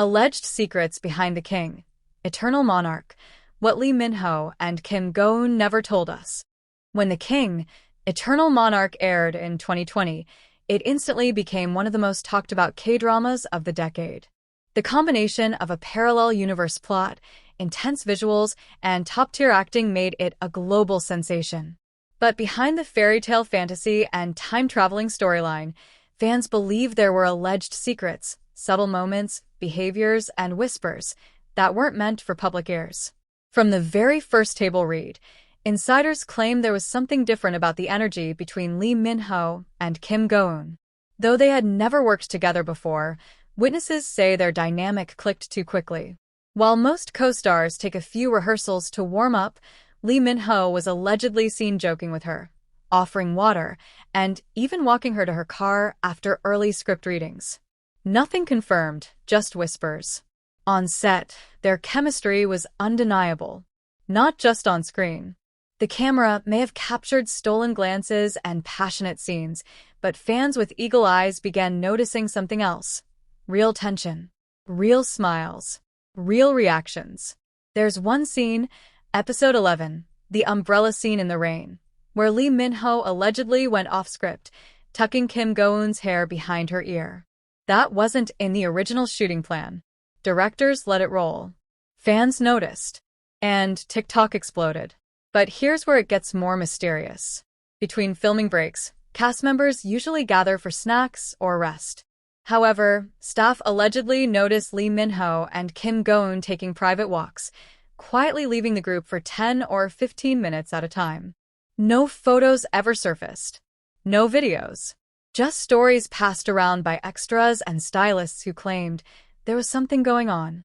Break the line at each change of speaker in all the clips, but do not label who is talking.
Alleged secrets behind the king. Eternal Monarch. What Lee Min-ho and Kim Go-eun never told us. When The King, Eternal Monarch aired in 2020, it instantly became one of the most talked about K-dramas of the decade. The combination of a parallel universe plot, intense visuals, and top-tier acting made it a global sensation. But behind the fairy tale fantasy and time-traveling storyline, fans believe there were alleged secrets, subtle moments, behaviors, and whispers that weren't meant for public ears. From the very first table read, insiders claimed there was something different about the energy between Lee Min-ho and Kim Go-eun. Though they had never worked together before, witnesses say their dynamic clicked too quickly. While most co-stars take a few rehearsals to warm up, Lee Min-ho was allegedly seen joking with her, offering water, and even walking her to her car after early script readings. Nothing confirmed, just whispers. On set, their chemistry was undeniable, not just on screen. The camera may have captured stolen glances and passionate scenes, but fans with eagle eyes began noticing something else. Real tension, real smiles, real reactions. There's one scene, episode 11, the umbrella scene in the rain, where Lee Min-ho allegedly went off script, tucking Kim Go-eun's hair behind her ear. That wasn't in the original shooting plan. Directors let it roll. Fans noticed. And TikTok exploded. But here's where it gets more mysterious. Between filming breaks, cast members usually gather for snacks or rest. However, staff allegedly noticed Lee Min-ho and Kim Go-eun taking private walks, quietly leaving the group for 10 or 15 minutes at a time. No photos ever surfaced. No videos. Just stories passed around by extras and stylists who claimed there was something going on.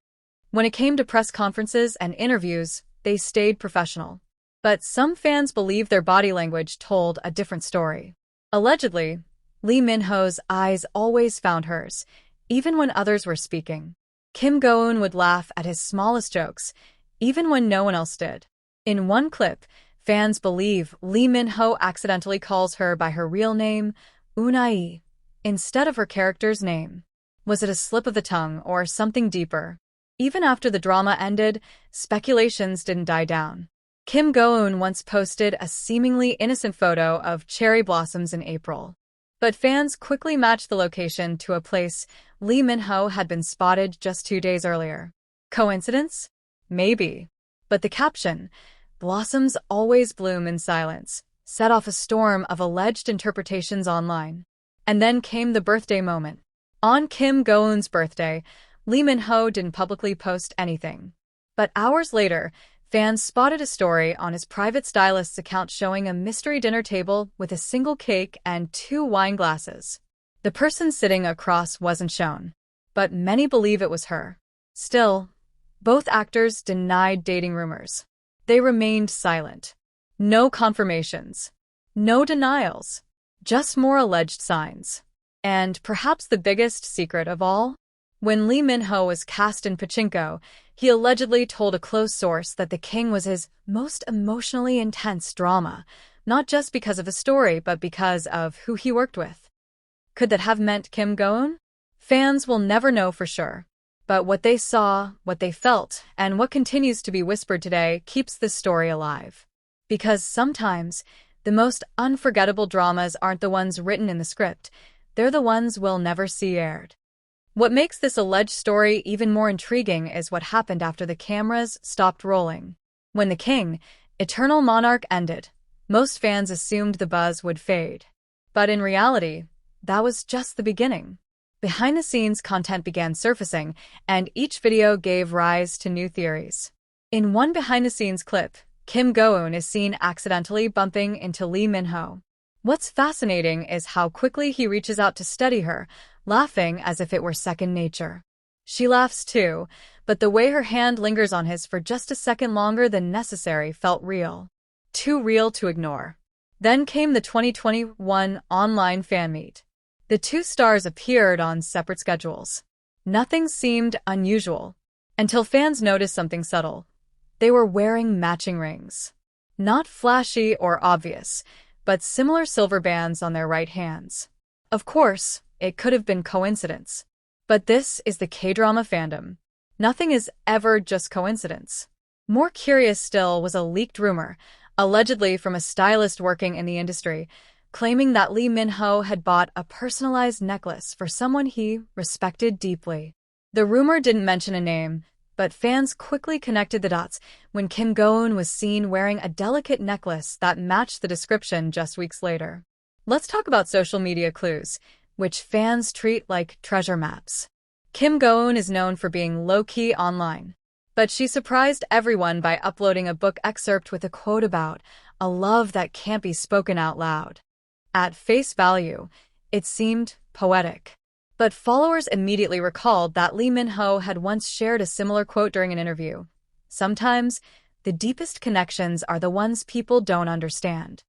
When it came to press conferences and interviews, they stayed professional. But some fans believe their body language told a different story. Allegedly, Lee Min-ho's eyes always found hers, even when others were speaking. Kim Go-eun would laugh at his smallest jokes, even when no one else did. In one clip, fans believe Lee Min-ho accidentally calls her by her real name, Unai, instead of her character's name. Was it a slip of the tongue or something deeper? Even after the drama ended, speculations didn't die down. Kim Go-eun once posted a seemingly innocent photo of cherry blossoms in April. But fans quickly matched the location to a place Lee Min-ho had been spotted just 2 days earlier. Coincidence? Maybe. But the caption, "Blossoms always bloom in silence," set off a storm of alleged interpretations online. And then came the birthday moment. On Kim Go-eun's birthday, Lee Min-ho didn't publicly post anything. But hours later, fans spotted a story on his private stylist's account showing a mystery dinner table with a single cake and 2 wine glasses. The person sitting across wasn't shown, but many believe it was her. Still, both actors denied dating rumors. They remained silent. No confirmations. No denials. Just more alleged signs. And perhaps the biggest secret of all? When Lee Min-ho was cast in Pachinko, he allegedly told a close source that The King was his most emotionally intense drama, not just because of the story, but because of who he worked with. Could that have meant Kim Go-eun? Fans will never know for sure. But what they saw, what they felt, and what continues to be whispered today keeps this story alive. Because sometimes, the most unforgettable dramas aren't the ones written in the script, they're the ones we'll never see aired. What makes this alleged story even more intriguing is what happened after the cameras stopped rolling. When The King, Eternal Monarch ended, most fans assumed the buzz would fade. But in reality, that was just the beginning. Behind-the-scenes content began surfacing, and each video gave rise to new theories. In one behind-the-scenes clip, Kim Go-eun is seen accidentally bumping into Lee Min-ho. What's fascinating is how quickly he reaches out to steady her, laughing as if it were second nature. She laughs too, but the way her hand lingers on his for just a second longer than necessary felt real. Too real to ignore. Then came the 2021 online fan meet. The 2 stars appeared on separate schedules. Nothing seemed unusual, until fans noticed something subtle. They were wearing matching rings. Not flashy or obvious, but similar silver bands on their right hands. Of course, it could have been coincidence. But this is the K-drama fandom. Nothing is ever just coincidence. More curious still was a leaked rumor, allegedly from a stylist working in the industry, claiming that Lee Min-ho had bought a personalized necklace for someone he respected deeply. The rumor didn't mention a name, but fans quickly connected the dots when Kim Go-eun was seen wearing a delicate necklace that matched the description just weeks later. Let's talk about social media clues, which fans treat like treasure maps. Kim Go-eun is known for being low-key online, but she surprised everyone by uploading a book excerpt with a quote about a love that can't be spoken out loud. At face value, it seemed poetic. But followers immediately recalled that Lee Min-ho had once shared a similar quote during an interview. Sometimes, the deepest connections are the ones people don't understand.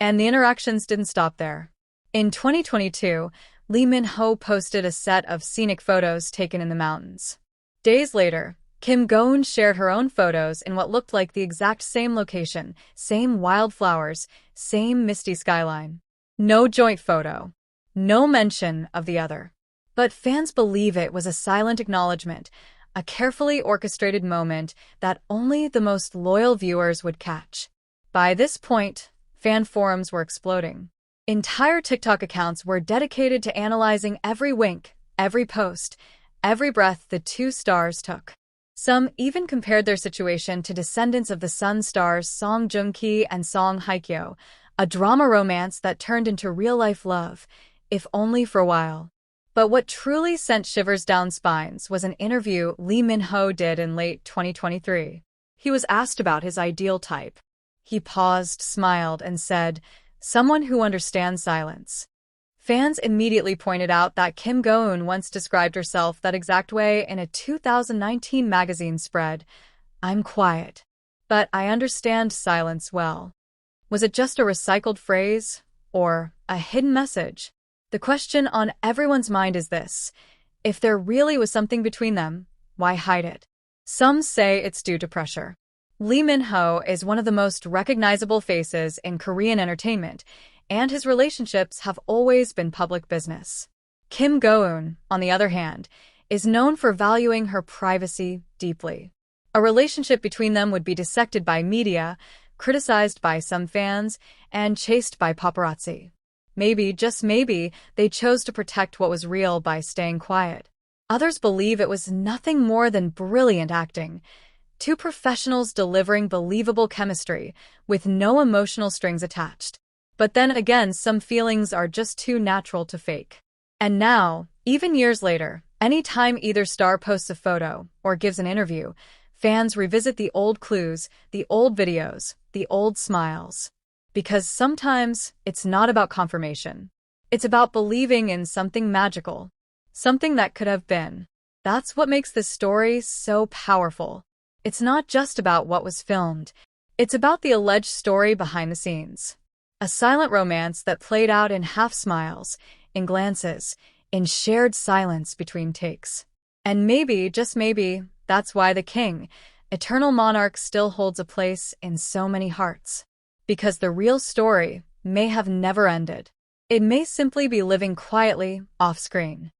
And the interactions didn't stop there. In 2022, Lee Min-ho posted a set of scenic photos taken in the mountains. Days later, Kim Go-eun shared her own photos in what looked like the exact same location, same wildflowers, same misty skyline. No joint photo. No mention of the other. But fans believe it was a silent acknowledgement, a carefully orchestrated moment that only the most loyal viewers would catch. By this point, fan forums were exploding. Entire TikTok accounts were dedicated to analyzing every wink, every post, every breath the two stars took. Some even compared their situation to descendants of the Sun stars Song Joong-ki and Song Hye-kyo, a drama romance that turned into real-life love, if only for a while. But what truly sent shivers down spines was an interview Lee Min-ho did in late 2023. He was asked about his ideal type. He paused, smiled, and said, "Someone who understands silence." Fans immediately pointed out that Kim Go-eun once described herself that exact way in a 2019 magazine spread. "I'm quiet, but I understand silence well." Was it just a recycled phrase, or a hidden message? The question on everyone's mind is this: if there really was something between them, why hide it? Some say it's due to pressure. Lee Min-ho is one of the most recognizable faces in Korean entertainment, and his relationships have always been public business. Kim Go-eun, on the other hand, is known for valuing her privacy deeply. A relationship between them would be dissected by media, criticized by some fans, and chased by paparazzi. Maybe, just maybe, they chose to protect what was real by staying quiet. Others believe it was nothing more than brilliant acting. Two professionals delivering believable chemistry, with no emotional strings attached. But then again, some feelings are just too natural to fake. And now, even years later, anytime either star posts a photo or gives an interview, fans revisit the old clues, the old videos, the old smiles. Because sometimes it's not about confirmation. It's about believing in something magical, something that could have been. That's what makes this story so powerful. It's not just about what was filmed. It's about the alleged story behind the scenes. A silent romance that played out in half smiles, in glances, in shared silence between takes. And maybe, just maybe, that's why the king, eternal monarch, still holds a place in so many hearts. Because the real story may have never ended. It may simply be living quietly off-screen.